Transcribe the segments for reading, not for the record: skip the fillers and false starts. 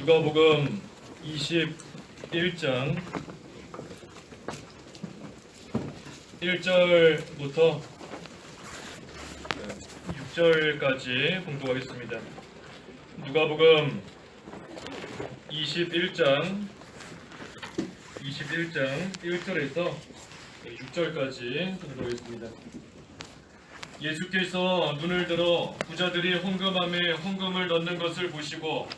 누가복음 21장 1절부터 6절까지 공부하겠습니다. 누가복음 21장 1절에서 6절까지 공부하겠습니다. 예수께서 눈을 들어 부자들이 헌금함에 헌금을 넣는 것을 보시고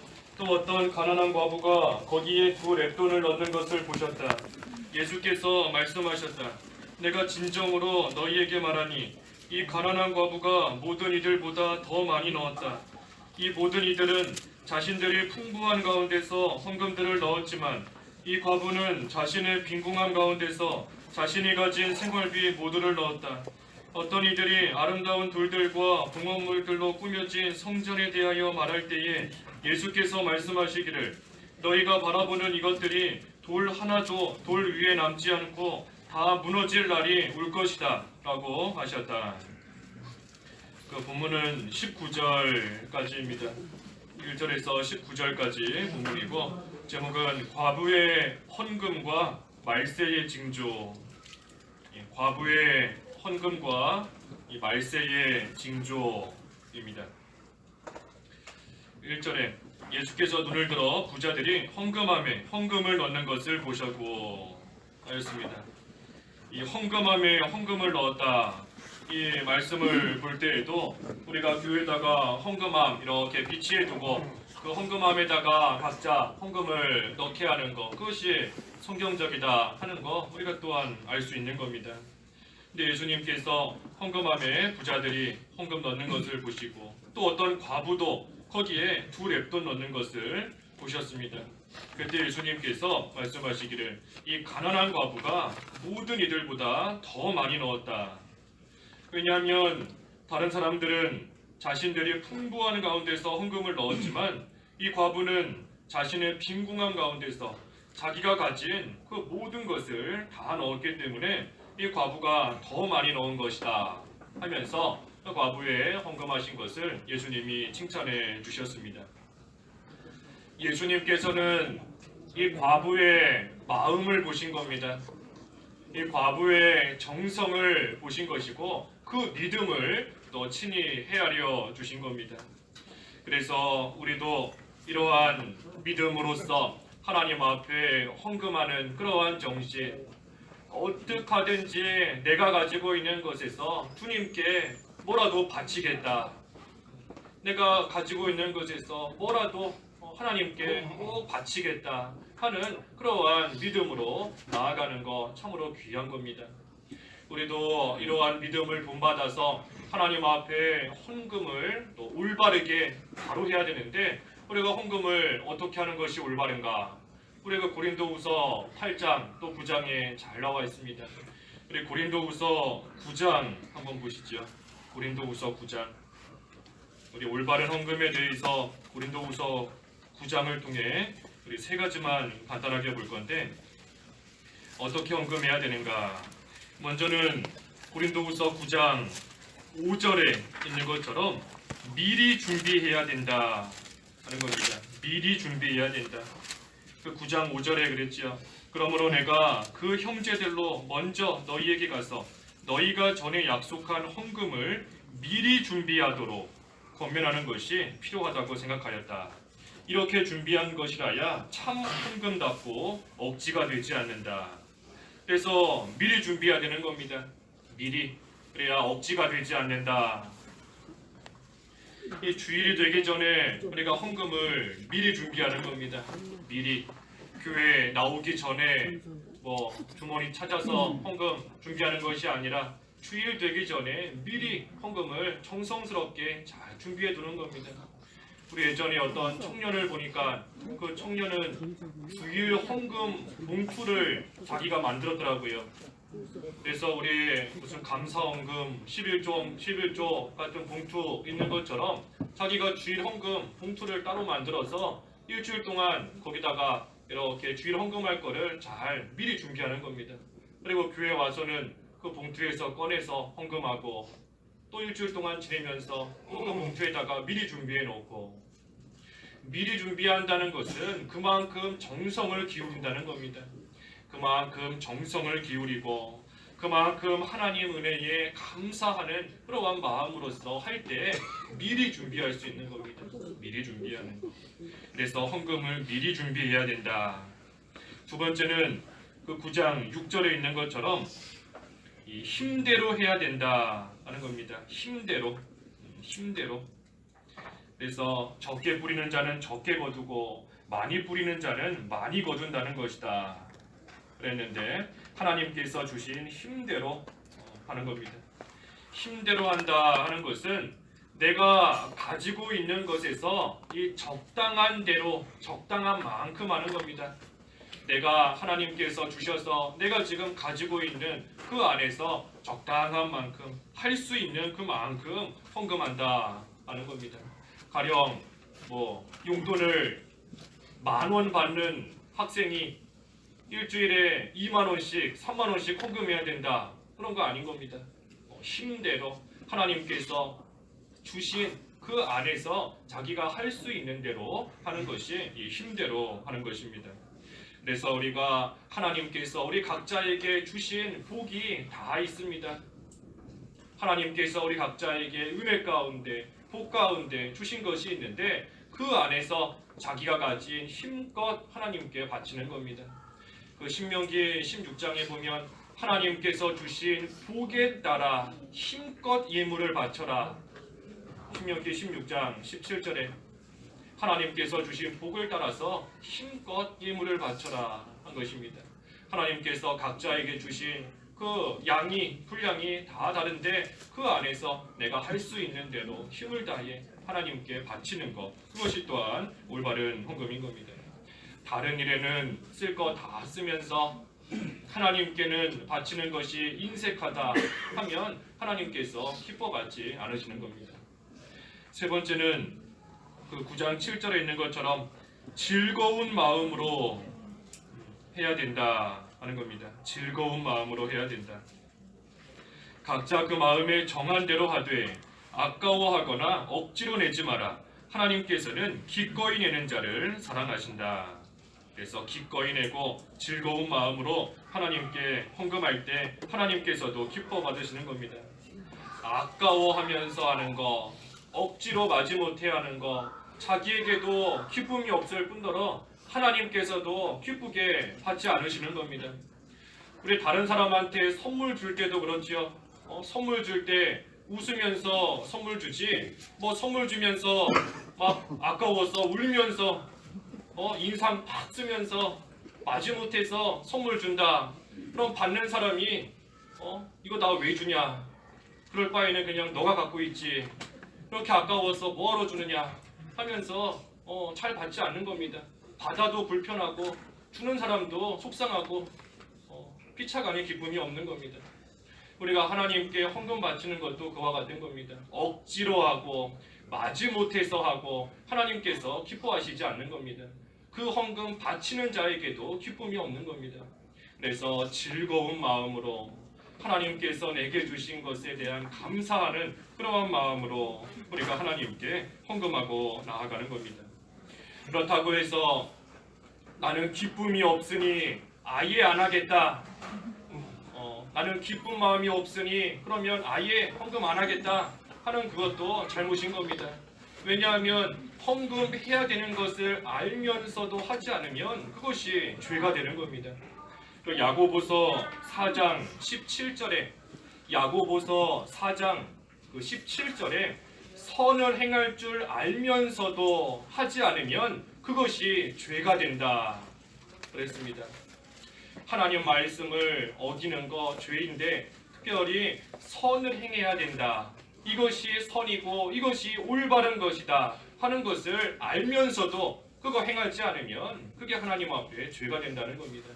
또 어떤 가난한 과부가 거기에 2렙돈을 넣는 것을 보셨다. 예수께서 말씀하셨다. 내가 진정으로 너희에게 말하니 이 가난한 과부가 모든 이들보다 더 많이 넣었다. 이 모든 이들은 자신들이 풍부한 가운데서 헌금들을 넣었지만 이 과부는 자신의 빈궁함 가운데서 자신이 가진 생활비 모두를 넣었다. 어떤 이들이 아름다운 돌들과 봉헌물들로 꾸며진 성전에 대하여 말할 때에 예수께서 말씀하시기를 너희가 바라보는 이것들이 돌 하나도 돌 위에 남지 않고 다 무너질 날이 올 것이다 라고 하셨다. 그 본문은 19절까지입니다. 1절에서 19절까지 본문이고 제목은 과부의 헌금과 말세의 징조. 과부의 헌금과 이 말세의 징조입니다. 1절에 예수께서 눈을 들어 부자들이 헌금함에 헌금을 넣는 것을 보셨고 하였습니다. 이 헌금함에 헌금을 넣었다. 이 말씀을 볼 때에도 우리가 교회에다가 헌금함 이렇게 비치해 두고 그 헌금함에다가 각자 헌금을 넣게 하는 것, 그것이 성경적이다 하는 거 우리가 또한 알 수 있는 겁니다. 근데 예수님께서 헌금함에 부자들이 헌금 넣는 것을 보시고 또 어떤 과부도 거기에 2렙돈 넣는 것을 보셨습니다. 그때 예수님께서 말씀하시기를 이 가난한 과부가 모든 이들보다 더 많이 넣었다. 왜냐하면 다른 사람들은 자신들이 풍부한 가운데서 헌금을 넣었지만 이 과부는 자신의 빈궁함 가운데서 자기가 가진 그 모든 것을 다 넣었기 때문에 이 과부가 더 많이 넣은 것이다 하면서 과부의 헌금하신 것을 예수님이 칭찬해 주셨습니다. 예수님께서는 이 과부의 마음을 보신 겁니다. 이 과부의 정성을 보신 것이고 그 믿음을 또 친히 헤아려 주신 겁니다. 그래서 우리도 이러한 믿음으로써 하나님 앞에 헌금하는 그러한 정신, 어떻게 하든지 내가 가지고 있는 것에서 주님께 뭐라도 바치겠다. 내가 가지고 있는 것에서 뭐라도 하나님께 꼭 바치겠다 하는 그러한 믿음으로 나아가는 것 참으로 귀한 겁니다. 우리도 이러한 믿음을 본받아서 하나님 앞에 헌금을 또 올바르게 바로 해야 되는데 우리가 헌금을 어떻게 하는 것이 올바른가? 우리가 고린도후서 8장 또 9장에 잘 나와 있습니다. 우리 고린도후서 9장 한번 보시죠. 고린도후서 9장. 우리 올바른 헌금에 대해서 고린도후서 9장을 통해 우리 3가지만 간단하게 볼 건데 어떻게 헌금해야 되는가? 먼저는 고린도후서 9장 5절에 있는 것처럼 미리 준비해야 된다 하는 겁니다. 미리 준비해야 된다. 그 9장 5절에 그랬죠. 그러므로 내가 그 형제들로 먼저 너희에게 가서 너희가 전에 약속한 헌금을 미리 준비하도록 권면하는 것이 필요하다고 생각하였다. 이렇게 준비한 것이라야 참 헌금답고 억지가 되지 않는다. 그래서 미리 준비해야 되는 겁니다. 미리. 그래야 억지가 되지 않는다. 이 주일이 되기 전에 우리가 헌금을 미리 준비하는 겁니다. 미리. 교회 나오기 전에 뭐 주머니 찾아서 헌금 준비하는 것이 아니라 주일 되기 전에 미리 헌금을 정성스럽게 잘 준비해 두는 겁니다. 우리 예전에 어떤 청년을 보니까 그 청년은 주일 헌금 봉투를 자기가 만들었더라고요. 그래서 우리 무슨 감사헌금 11조 같은 봉투 있는 것처럼 자기가 주일 헌금 봉투를 따로 만들어서 일주일 동안 거기다가 이렇게 주일 헌금할 거를 잘 미리 준비하는 겁니다. 그리고 교회 와서는 그 봉투에서 꺼내서 헌금하고 또 일주일 동안 지내면서 또 그 봉투에다가 미리 준비해 놓고 미리 준비한다는 것은 그만큼 정성을 기울인다는 겁니다. 그만큼 정성을 기울이고 그만큼 하나님 은혜에 감사하는 그러한 마음으로서 할 때 미리 준비할 수 있는 겁니다. 미리 준비하는 거. 그래서 헌금을 미리 준비해야 된다. 두 번째는 그 9장 6절에 있는 것처럼 이 힘대로 해야 된다 하는 겁니다. 힘대로. 그래서 적게 뿌리는 자는 적게 거두고 많이 뿌리는 자는 많이 거둔다는 것이다 그랬는데, 하나님께서 주신 힘대로 하는 겁니다. 힘대로 한다 하는 것은 내가 가지고 있는 것에서 이 적당한 대로 적당한 만큼 하는 겁니다. 내가 하나님께서 주셔서 내가 지금 가지고 있는 그 안에서 적당한 만큼 할 수 있는 그만큼 헌금한다 하는 겁니다. 가령 용돈을 10,000원 받는 학생이 일주일에 20,000원씩 30,000원씩 헌금해야 된다, 그런 거 아닌 겁니다. 힘대로 하나님께서 주신 그 안에서 자기가 할 수 있는 대로 하는 것이 이 힘대로 하는 것입니다. 그래서 우리가 하나님께서 우리 각자에게 주신 복이 다 있습니다. 하나님께서 우리 각자에게 은혜 가운데 복 가운데 주신 것이 있는데 그 안에서 자기가 가진 힘껏 하나님께 바치는 겁니다. 그 신명기 16장에 보면 하나님께서 주신 복에 따라 힘껏 예물을 바쳐라. 신명기 16장 17절에 하나님께서 주신 복을 따라서 힘껏 예물을 바쳐라 한 것입니다. 하나님께서 각자에게 주신 그 분량이 다 다른데 그 안에서 내가 할 수 있는 대로 힘을 다해 하나님께 바치는 것, 그것이 또한 올바른 헌금인 겁니다. 다른 일에는 쓸 거 다 쓰면서 하나님께는 바치는 것이 인색하다 하면 하나님께서 기뻐받지 않으시는 겁니다. 세 번째는 그 9장 7절에 있는 것처럼 즐거운 마음으로 해야 된다 하는 겁니다. 즐거운 마음으로 해야 된다. 각자 그 마음에 정한 대로 하되 아까워하거나 억지로 내지 마라. 하나님께서는 기꺼이 내는 자를 사랑하신다. 그래서 기꺼이 내고 즐거운 마음으로 하나님께 헌금할 때 하나님께서도 기뻐 받으시는 겁니다. 아까워하면서 하는 거, 억지로 마지못해 하는 거, 자기에게도 기쁨이 없을 뿐더러 하나님께서도 기쁘게 받지 않으시는 겁니다. 우리 다른 사람한테 선물 줄 때도 그렇지요. 선물 줄 때 웃으면서 선물 주지, 선물 주면서 막 아까워서 울면서 인상 팍 쓰면서 마지못해서 선물 준다. 그럼 받는 사람이 이거 나 왜 주냐? 그럴 바에는 그냥 너가 갖고 있지. 그렇게 아까워서 뭐하러 주느냐 하면서 잘 받지 않는 겁니다. 받아도 불편하고 주는 사람도 속상하고 피차간의 기쁨이 없는 겁니다. 우리가 하나님께 헌금 바치는 것도 그와 같은 겁니다. 억지로 하고 마지못해서 하고 하나님께서 기뻐하시지 않는 겁니다. 그 헌금 바치는 자에게도 기쁨이 없는 겁니다. 그래서 즐거운 마음으로 하나님께서 내게 주신 것에 대한 감사하는 그러한 마음으로 우리가 하나님께 헌금하고 나아가는 겁니다. 그렇다고 해서 나는 기쁨이 없으니 아예 안 하겠다. 나는 기쁜 마음이 없으니 그러면 아예 헌금 안 하겠다 하는 그것도 잘못인 겁니다. 왜냐하면 헌금해야 되는 것을 알면서도 하지 않으면 그것이 죄가 되는 겁니다. 야고보서 4장 17절에 야고보서 4장 17절에 선을 행할 줄 알면서도 하지 않으면 그것이 죄가 된다 그랬습니다. 하나님 말씀을 어기는 거 죄인데 특별히 선을 행해야 된다. 이것이 선이고 이것이 올바른 것이다 하는 것을 알면서도 그거 행하지 않으면 그게 하나님 앞에 죄가 된다는 겁니다.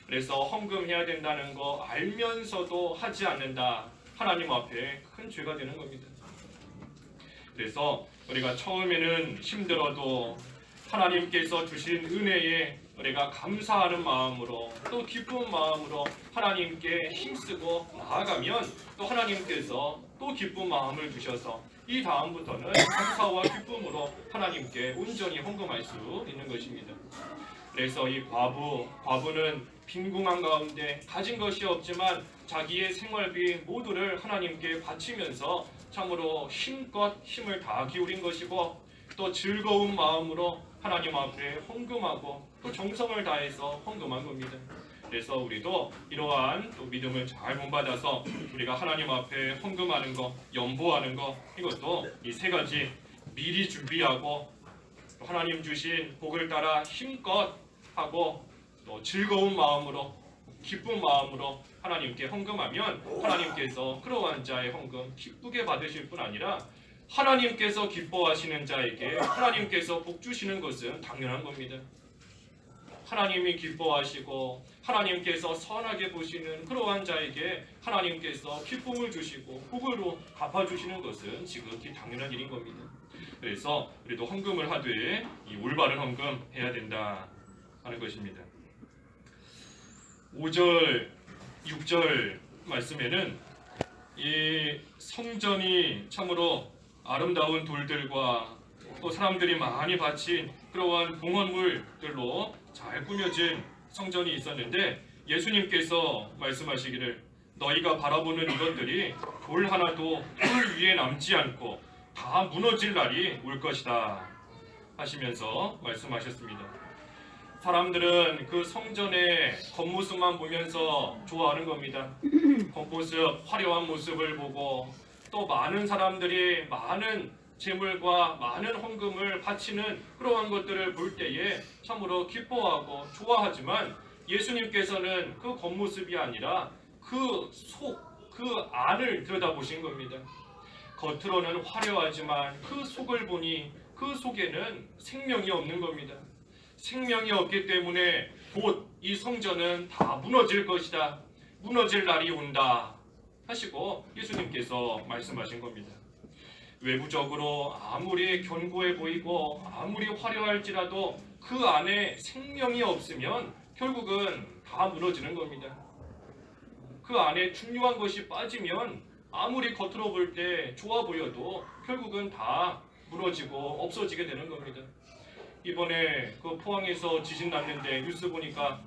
그래서 헌금해야 된다는 거 알면서도 하지 않는다. 하나님 앞에 큰 죄가 되는 겁니다. 그래서 우리가 처음에는 힘들어도 하나님께서 주신 은혜에 우리가 감사하는 마음으로 또 기쁜 마음으로 하나님께 힘쓰고 나아가면 또 하나님께서 또 기쁜 마음을 주셔서 이 다음부터는 감사와 기쁨으로 하나님께 온전히 헌금할 수 있는 것입니다. 그래서 이 과부는 빈궁한 가운데 가진 것이 없지만 자기의 생활비 모두를 하나님께 바치면서 참으로 힘껏 힘을 다 기울인 것이고, 또 즐거운 마음으로 하나님 앞에 헌금하고 또 정성을 다해서 헌금한 겁니다. 그래서 우리도 이러한 또 믿음을 잘 본받아서 우리가 하나님 앞에 헌금하는 거, 연보하는 거, 이것도 이 세 가지 미리 준비하고 하나님 주신 복을 따라 힘껏 하고 또 즐거운 마음으로 기쁜 마음으로 하나님께 헌금하면 하나님께서 그러한 자의 헌금 기쁘게 받으실 뿐 아니라 하나님께서 기뻐하시는 자에게 하나님께서 복 주시는 것은 당연한 겁니다. 하나님이 기뻐하시고 하나님께서 선하게 보시는 그러한 자에게 하나님께서 기쁨을 주시고 복으로 갚아주시는 것은 지극히 당연한 일인 겁니다. 그래서 우리도 헌금을 하되 이 올바른 헌금 해야 된다 하는 것입니다. 5절, 6절 말씀에는 이 성전이 참으로 아름다운 돌들과 또 사람들이 많이 바친 그러한 봉헌물들로 잘 꾸며진 성전이 있었는데, 예수님께서 말씀하시기를 너희가 바라보는 이것들이 돌 하나도 돌 위에 남지 않고 다 무너질 날이 올 것이다 하시면서 말씀하셨습니다. 사람들은 그 성전의 겉모습만 보면서 좋아하는 겁니다. 겉모습, 화려한 모습을 보고 또 많은 사람들이 많은 재물과 많은 헌금을 바치는 그러한 것들을 볼 때에 참으로 기뻐하고 좋아하지만, 예수님께서는 그 겉모습이 아니라 그 속, 그 안을 들여다보신 겁니다. 겉으로는 화려하지만 그 속을 보니 그 속에는 생명이 없는 겁니다. 생명이 없기 때문에 곧 이 성전은 다 무너질 것이다, 무너질 날이 온다 하시고 예수님께서 말씀하신 겁니다. 외부적으로 아무리 견고해 보이고 아무리 화려할지라도 그 안에 생명이 없으면 결국은 다 무너지는 겁니다. 그 안에 중요한 것이 빠지면 아무리 겉으로 볼 때 좋아 보여도 결국은 다 무너지고 없어지게 되는 겁니다. 이번에 그 포항에서 지진 났는데 뉴스 보니까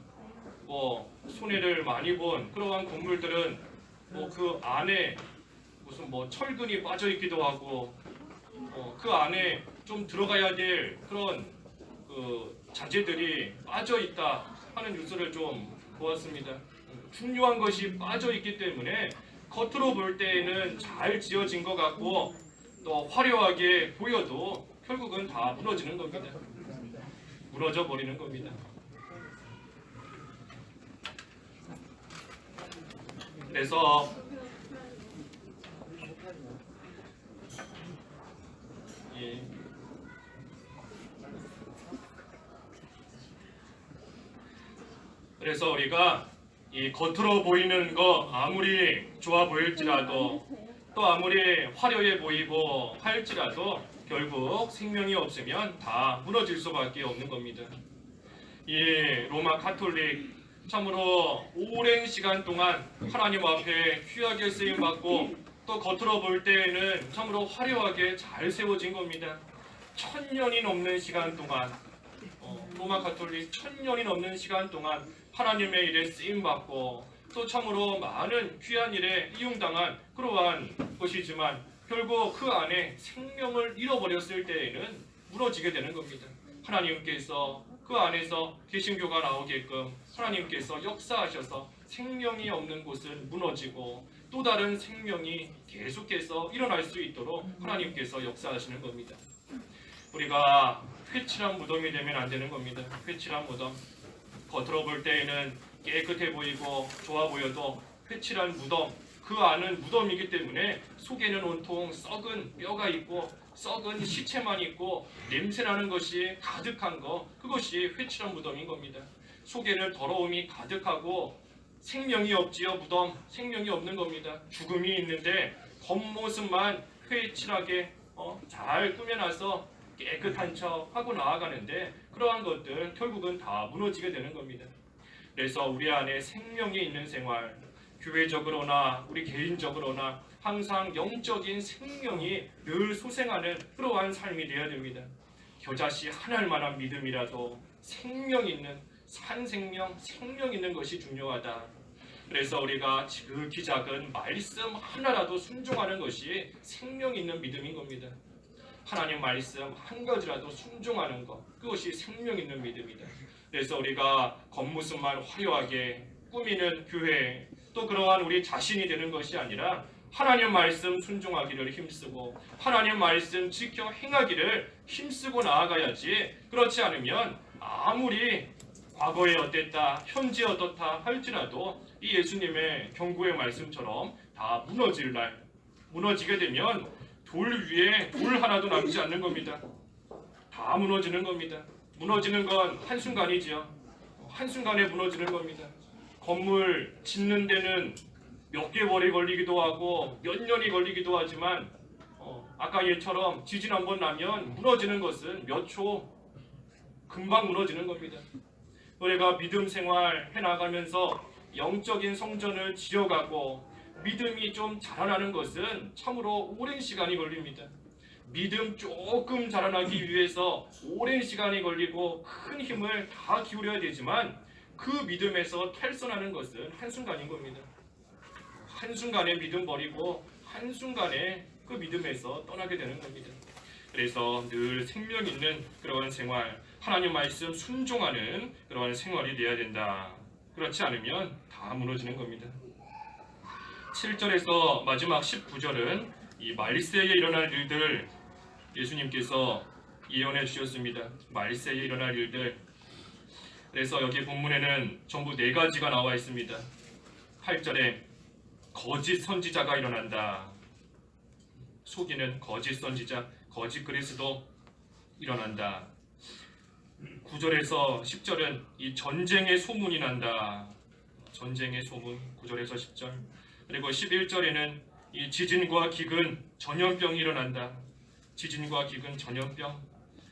뭐 손해를 많이 본 그러한 건물들은 뭐 그 안에 무슨 뭐 철근이 빠져 있기도 하고 그 안에 좀 들어가야 될 그런 그 자재들이 빠져 있다 하는 뉴스를 좀 보았습니다. 중요한 것이 빠져 있기 때문에 겉으로 볼 때에는 잘 지어진 것 같고 또 화려하게 보여도 결국은 다 무너지는 겁니다. 무너져 버리는 겁니다. 그래서 그래서 우리가 이 겉으로 보이는 거 아무리 좋아 보일지라도 또 아무리 화려해 보이고 할지라도 결국 생명이 없으면 다 무너질 수밖에 없는 겁니다. 이 로마 가톨릭 참으로 오랜 시간 동안 하나님 앞에 귀하게 쓰임 받고 또 겉으로 볼 때에는 참으로 화려하게 잘 세워진 겁니다. 1000년이 넘는 시간 동안 로마 가톨릭 1000년이 넘는 시간 동안 하나님의 일에 쓰임 받고 또 참으로 많은 귀한 일에 이용당한 그러한 것이지만 결국 그 안에 생명을 잃어버렸을 때에는 무너지게 되는 겁니다. 하나님께서 그 안에서 개신교가 나오게끔 하나님께서 역사하셔서 생명이 없는 곳은 무너지고 또 다른 생명이 계속해서 일어날 수 있도록 하나님께서 역사하시는 겁니다. 우리가 회칠한 무덤이 되면 안 되는 겁니다. 회칠한 무덤. 겉으로 볼 때에는 깨끗해 보이고 좋아 보여도 회칠한 무덤, 그 안은 무덤이기 때문에 속에는 온통 썩은 뼈가 있고 썩은 시체만 있고 냄새나는 것이 가득한 거, 그것이 회칠한 무덤인 겁니다. 속에는 더러움이 가득하고 생명이 없지요. 무덤, 생명이 없는 겁니다. 죽음이 있는데 겉모습만 회칠하게 잘 꾸며놔서 깨끗한 척 하고 나아가는데 그러한 것들 결국은 다 무너지게 되는 겁니다. 그래서 우리 안에 생명이 있는 생활, 교회적으로나 우리 개인적으로나 항상 영적인 생명이 늘 소생하는 그러한 삶이 되어야 됩니다. 겨자씨 하나만한 믿음이라도 생명 있는 산생명, 생명 있는 것이 중요하다. 그래서 우리가 지극히 작은 말씀 하나라도 순종하는 것이 생명 있는 믿음인 겁니다. 하나님 말씀 한 가지라도 순종하는 것, 그것이 생명 있는 믿음이다. 그래서 우리가 겉모습만 화려하게 꾸미는 교회, 또 그러한 우리 자신이 되는 것이 아니라 하나님 말씀 순종하기를 힘쓰고 하나님 말씀 지켜 행하기를 힘쓰고 나아가야지. 그렇지 않으면 아무리 과거에 어땠다, 현재 어떻다 할지라도 이 예수님의 경고의 말씀처럼 다 무너지게 되면 돌 위에 돌 하나도 남지 않는 겁니다. 다 무너지는 겁니다. 무너지는 건 한순간이지요. 한순간에 무너지는 겁니다. 건물 짓는 데는 몇 개월이 걸리기도 하고 몇 년이 걸리기도 하지만 아까 얘처럼 지진 한번 나면 무너지는 것은 몇 초 금방 무너지는 겁니다. 우리가 믿음 생활 해나가면서 영적인 성전을 지어가고 믿음이 좀 자라나는 것은 참으로 오랜 시간이 걸립니다. 믿음 조금 자라나기 위해서 오랜 시간이 걸리고 큰 힘을 다 기울여야 되지만 그 믿음에서 탈선하는 것은 한순간인 겁니다. 한순간에 믿음 버리고 한순간에 그 믿음에서 떠나게 되는 겁니다. 그래서 늘 생명 있는 그러한 생활, 하나님 말씀 순종하는 그러한 생활이 되어야 된다. 그렇지 않으면 다 무너지는 겁니다. 7절에서 마지막 19절은 이 말세에 일어날 일들 예수님께서 예언해 주셨습니다. 말세에 일어날 일들. 그래서 여기 본문에는 전부 4가지가 나와 있습니다. 8절에 거짓 선지자가 일어난다. 속이는 거짓 선지자, 거짓 그리스도 일어난다. 9절에서 10절은 이 전쟁의 소문이 난다. 전쟁의 소문, 9절에서 10절. 그리고 11절에는 이 지진과 기근, 전염병이 일어난다. 지진과 기근, 전염병.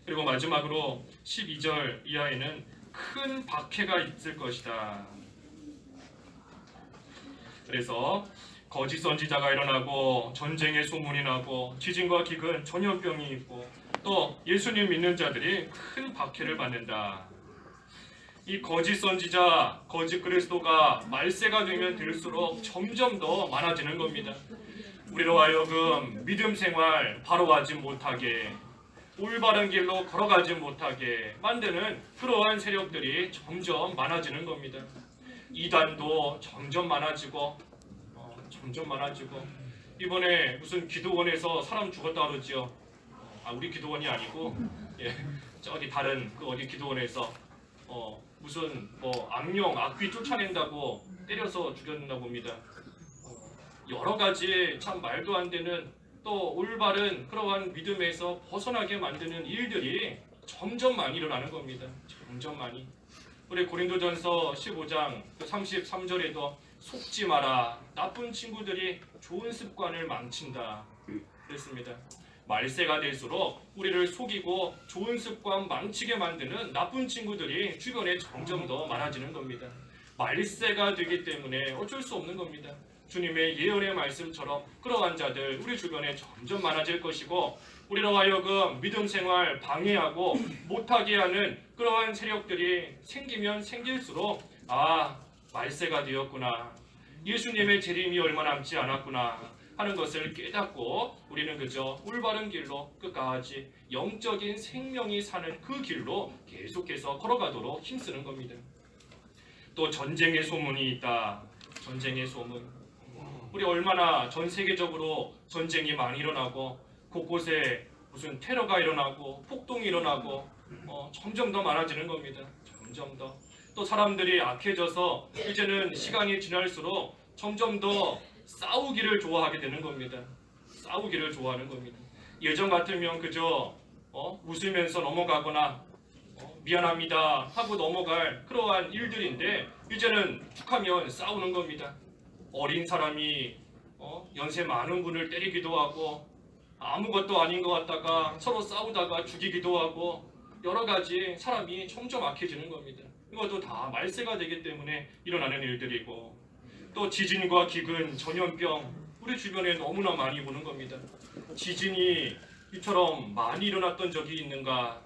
그리고 마지막으로 12절 이하에는 큰 박해가 있을 것이다. 그래서 거짓 선지자가 일어나고 전쟁의 소문이 나고 지진과 기근, 전염병이 있고 또 예수님 믿는 자들이 큰 박해를 받는다. 이 거짓 선지자, 거짓 그리스도가 말세가 되면 될수록 점점 더 많아지는 겁니다. 우리로 하여금 믿음 생활 바로 가지 못하게, 올바른 길로 걸어가지 못하게 만드는 그러한 세력들이 점점 많아지는 겁니다. 이단도 점점 많아지고 이번에 무슨 기도원에서 사람 죽었다 그러지요. 우리 기도원이 아니고 저기 다른 그 어디 기도원에서 무슨 악령, 악귀 쫓아낸다고 때려서 죽였나 봅니다. 여러 가지 참 말도 안 되는 또 올바른 그러한 믿음에서 벗어나게 만드는 일들이 점점 많이 일어나는 겁니다. 점점 많이. 우리 고린도전서 15장 33절에도 속지 마라. 나쁜 친구들이 좋은 습관을 망친다. 그랬습니다. 말세가 될수록 우리를 속이고 좋은 습관 망치게 만드는 나쁜 친구들이 주변에 점점 더 많아지는 겁니다. 말세가 되기 때문에 어쩔 수 없는 겁니다. 주님의 예언의 말씀처럼 그러한 자들 우리 주변에 점점 많아질 것이고 우리로 하여금 믿음 생활 방해하고 못하게 하는 그러한 세력들이 생기면 생길수록 말세가 되었구나. 예수님의 재림이 얼마 남지 않았구나 하는 것을 깨닫고 우리는 그저 올바른 길로 끝까지 영적인 생명이 사는 그 길로 계속해서 걸어가도록 힘쓰는 겁니다. 또 전쟁의 소문이 있다. 전쟁의 소문. 우리 얼마나 전 세계적으로 전쟁이 많이 일어나고 곳곳에 무슨 테러가 일어나고 폭동이 일어나고 점점 더 많아지는 겁니다. 점점 더. 또 사람들이 악해져서 이제는 시간이 지날수록 점점 더 싸우기를 좋아하게 되는 겁니다. 싸우기를 좋아하는 겁니다. 예전 같으면 그저 웃으면서 넘어가거나 미안합니다 하고 넘어갈 그러한 일들인데 이제는 툭하면 싸우는 겁니다. 어린 사람이 연세 많은 분을 때리기도 하고 아무것도 아닌 것 같다가 서로 싸우다가 죽이기도 하고 여러 가지 사람이 점점 악해지는 겁니다. 이것도 다 말세가 되기 때문에 일어나는 일들이고 또 지진과 기근, 전염병 우리 주변에 너무나 많이 보는 겁니다. 지진이 이처럼 많이 일어났던 적이 있는가?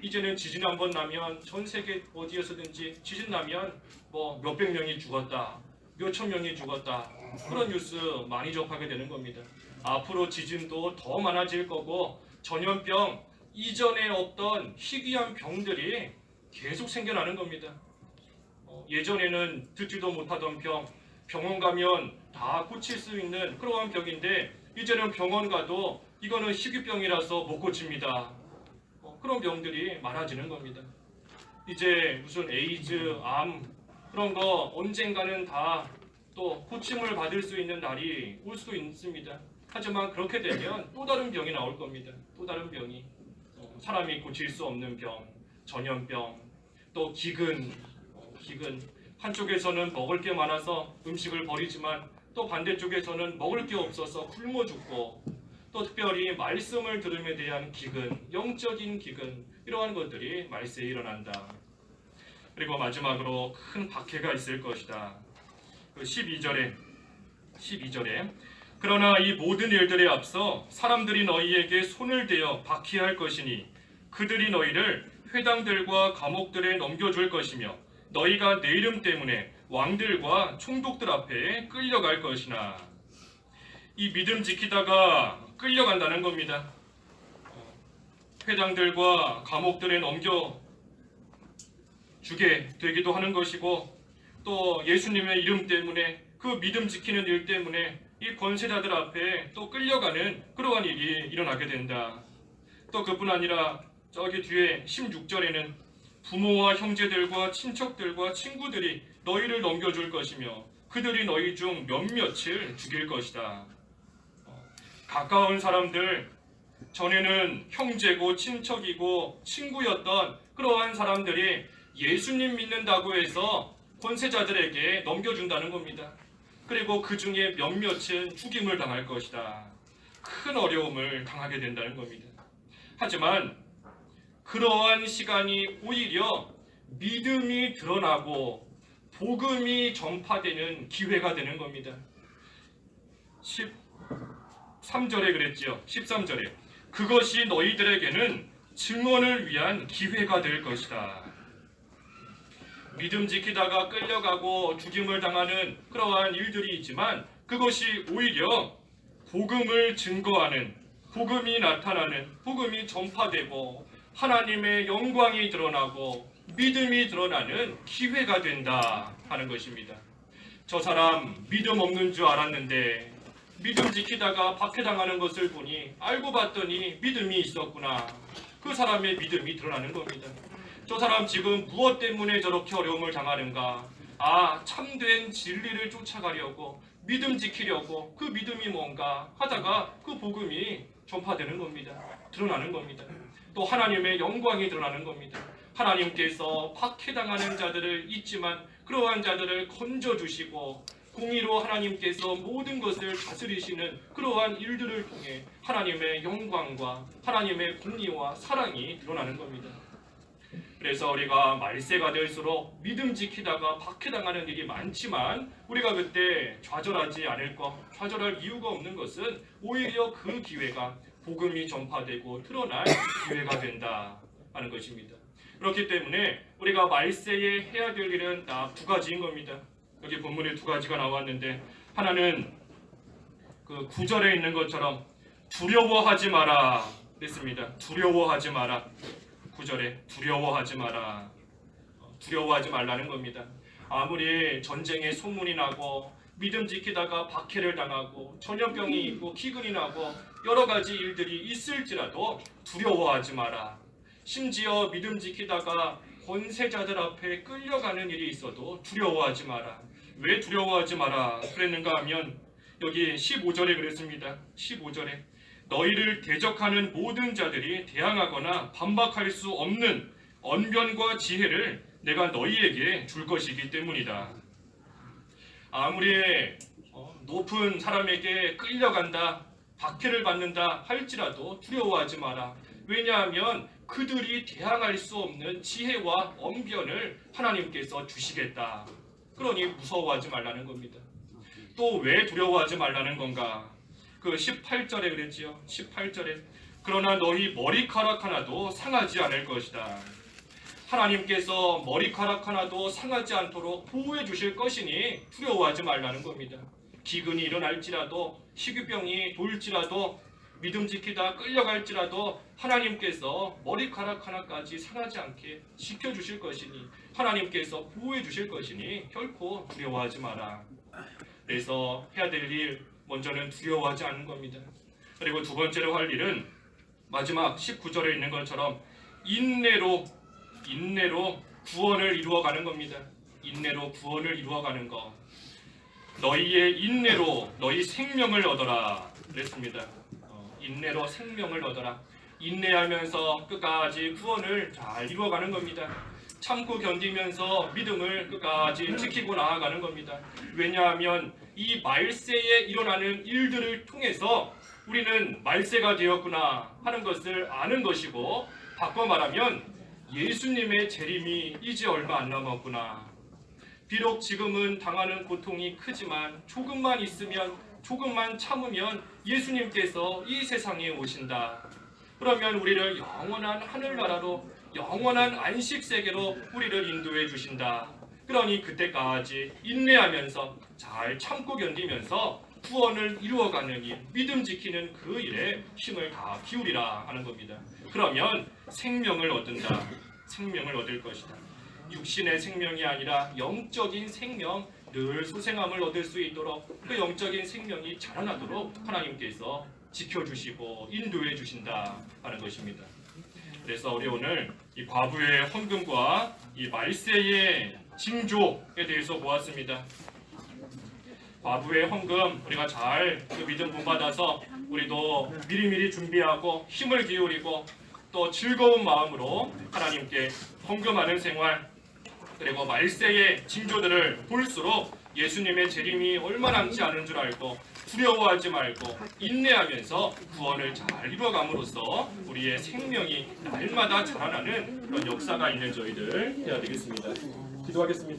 이제는 지진 한번 나면 전 세계 어디에서든지 지진 나면 뭐 몇백 명이 죽었다, 몇천 명이 죽었다 그런 뉴스 많이 접하게 되는 겁니다. 앞으로 지진도 더 많아질 거고 전염병 이전에 없던 희귀한 병들이 계속 생겨나는 겁니다. 예전에는 듣지도 못하던 병원 가면 다 고칠 수 있는 그러한 병인데 이제는 병원 가도 이거는 희귀병이라서 못 고칩니다. 그런 병들이 많아지는 겁니다. 이제 무슨 에이즈, 암 그런 거 언젠가는 다 또 고침을 받을 수 있는 날이 올 수도 있습니다. 하지만 그렇게 되면 또 다른 병이 나올 겁니다. 또 다른 병이 사람이 고칠 수 없는 병, 전염병, 또 기근 한쪽에서는 먹을 게 많아서 음식을 버리지만 또 반대쪽에서는 먹을 게 없어서 굶어 죽고 또 특별히 말씀을 들음에 대한 기근, 영적인 기근 이러한 것들이 말세에 일어난다. 그리고 마지막으로 큰 박해가 있을 것이다. 그 12절에 그러나 이 모든 일들에 앞서 사람들이 너희에게 손을 대어 박해할 것이니 그들이 너희를 회당들과 감옥들에 넘겨줄 것이며 너희가 내 이름 때문에 왕들과 총독들 앞에 끌려갈 것이나. 이 믿음 지키다가 끌려간다는 겁니다. 회당들과 감옥들에 넘겨주게 되기도 하는 것이고 또 예수님의 이름 때문에 그 믿음 지키는 일 때문에 이 권세자들 앞에 또 끌려가는 그러한 일이 일어나게 된다. 또 그뿐 아니라 저기 뒤에 16절에는 부모와 형제들과 친척들과 친구들이 너희를 넘겨줄 것이며 그들이 너희 중 몇몇을 죽일 것이다. 가까운 사람들, 전에는 형제고 친척이고 친구였던 그러한 사람들이 예수님 믿는다고 해서 권세자들에게 넘겨준다는 겁니다. 그리고 그 중에 몇몇은 죽임을 당할 것이다. 큰 어려움을 당하게 된다는 겁니다. 하지만 그러한 시간이 오히려 믿음이 드러나고 복음이 전파되는 기회가 되는 겁니다. 13절에 그랬죠. 13절에 그것이 너희들에게는 증언을 위한 기회가 될 것이다. 믿음 지키다가 끌려가고 죽임을 당하는 그러한 일들이 있지만 그것이 오히려 복음을 증거하는, 복음이 나타나는, 복음이 전파되고 하나님의 영광이 드러나고 믿음이 드러나는 기회가 된다 하는 것입니다. 저 사람 믿음 없는 줄 알았는데 믿음 지키다가 박해당하는 것을 보니 알고 봤더니 믿음이 있었구나. 그 사람의 믿음이 드러나는 겁니다. 저 사람 지금 무엇 때문에 저렇게 어려움을 당하는가? 참된 진리를 쫓아가려고 믿음 지키려고 그 믿음이 뭔가 하다가 그 복음이 전파되는 겁니다. 드러나는 겁니다. 또 하나님의 영광이 드러나는 겁니다. 하나님께서 박해당하는 자들을 잊지만 그러한 자들을 건져주시고 공의로 하나님께서 모든 것을 다스리시는 그러한 일들을 통해 하나님의 영광과 하나님의 공의와 사랑이 드러나는 겁니다. 그래서 우리가 말세가 될수록 믿음 지키다가 박해당하는 일이 많지만 우리가 그때 좌절하지 않을 것, 좌절할 이유가 없는 것은 오히려 그 기회가 복음이 전파되고 드러날 기회가 된다 하는 것입니다. 그렇기 때문에 우리가 말세에 해야 될 일은 딱 두 가지인 겁니다. 여기 본문에 두 가지가 나왔는데 하나는 그 9절에 있는 것처럼 두려워하지 마라 그랬습니다. 두려워하지 마라. 9절에 두려워하지 마라. 두려워하지 말라는 겁니다. 아무리 전쟁에 소문이 나고 믿음 지키다가 박해를 당하고 전염병이 있고 기근이 나고 여러 가지 일들이 있을지라도 두려워하지 마라. 심지어 믿음 지키다가 권세자들 앞에 끌려가는 일이 있어도 두려워하지 마라. 왜 두려워하지 마라 그랬는가 하면 여기 15절에 그랬습니다. 15절에 너희를 대적하는 모든 자들이 대항하거나 반박할 수 없는 언변과 지혜를 내가 너희에게 줄 것이기 때문이다. 아무리 높은 사람에게 끌려간다, 박해를 받는다 할지라도 두려워하지 마라. 왜냐하면 그들이 대항할 수 없는 지혜와 언변을 하나님께서 주시겠다. 그러니 무서워하지 말라는 겁니다. 또 왜 두려워하지 말라는 건가? 그 18절에 그랬지요. 18절에 그러나 너희 머리카락 하나도 상하지 않을 것이다. 하나님께서 머리카락 하나도 상하지 않도록 보호해 주실 것이니 두려워하지 말라는 겁니다. 기근이 일어날지라도 식유병이 돌지라도 믿음 지키다 끌려갈지라도 하나님께서 머리카락 하나까지 상하지 않게 지켜주실 것이니 하나님께서 보호해 주실 것이니 결코 두려워하지 마라. 그래서 해야 될 일 먼저는 두려워하지 않는 겁니다. 그리고 두 번째로 할 일은 마지막 19절에 있는 것처럼 인내로 구원을 이루어가는 겁니다. 인내로 구원을 이루어가는 것. 너희의 인내로 너희 생명을 얻어라 그랬습니다. 인내로 생명을 얻어라. 인내하면서 끝까지 구원을 잘 이루어가는 겁니다. 참고 견디면서 믿음을 끝까지 지키고 나아가는 겁니다. 왜냐하면 이 말세에 일어나는 일들을 통해서 우리는 말세가 되었구나 하는 것을 아는 것이고, 바꿔 말하면 예수님의 재림이 이제 얼마 안 남았구나. 비록 지금은 당하는 고통이 크지만 조금만 있으면, 조금만 참으면 예수님께서 이 세상에 오신다. 그러면 우리를 영원한 하늘나라로, 영원한 안식세계로 우리를 인도해 주신다. 그러니 그때까지 인내하면서 잘 참고 견디면서 구원을 이루어가는 일, 믿음 지키는 그 일에 힘을 다 기울이라 하는 겁니다. 그러면 생명을 얻는다. 생명을 얻을 것이다. 육신의 생명이 아니라 영적인 생명, 늘 소생함을 얻을 수 있도록 그 영적인 생명이 자라나도록 하나님께서 지켜주시고 인도해 주신다 하는 것입니다. 그래서 우리 오늘 이 과부의 헌금과 이 말세의 징조에 대해서 보았습니다. 과부의 헌금 우리가 잘 그 믿음 본받아서 우리도 미리미리 준비하고 힘을 기울이고 또 즐거운 마음으로 하나님께 헌금하는 생활, 그리고 말세의 징조들을 볼수록 예수님의 재림이 얼마 남지 않은 줄 알고 두려워하지 말고 인내하면서 구원을 잘 이루어감으로써 우리의 생명이 날마다 자라나는 그런 역사가 있는 저희들 해야 되겠습니다. 기도하겠습니다.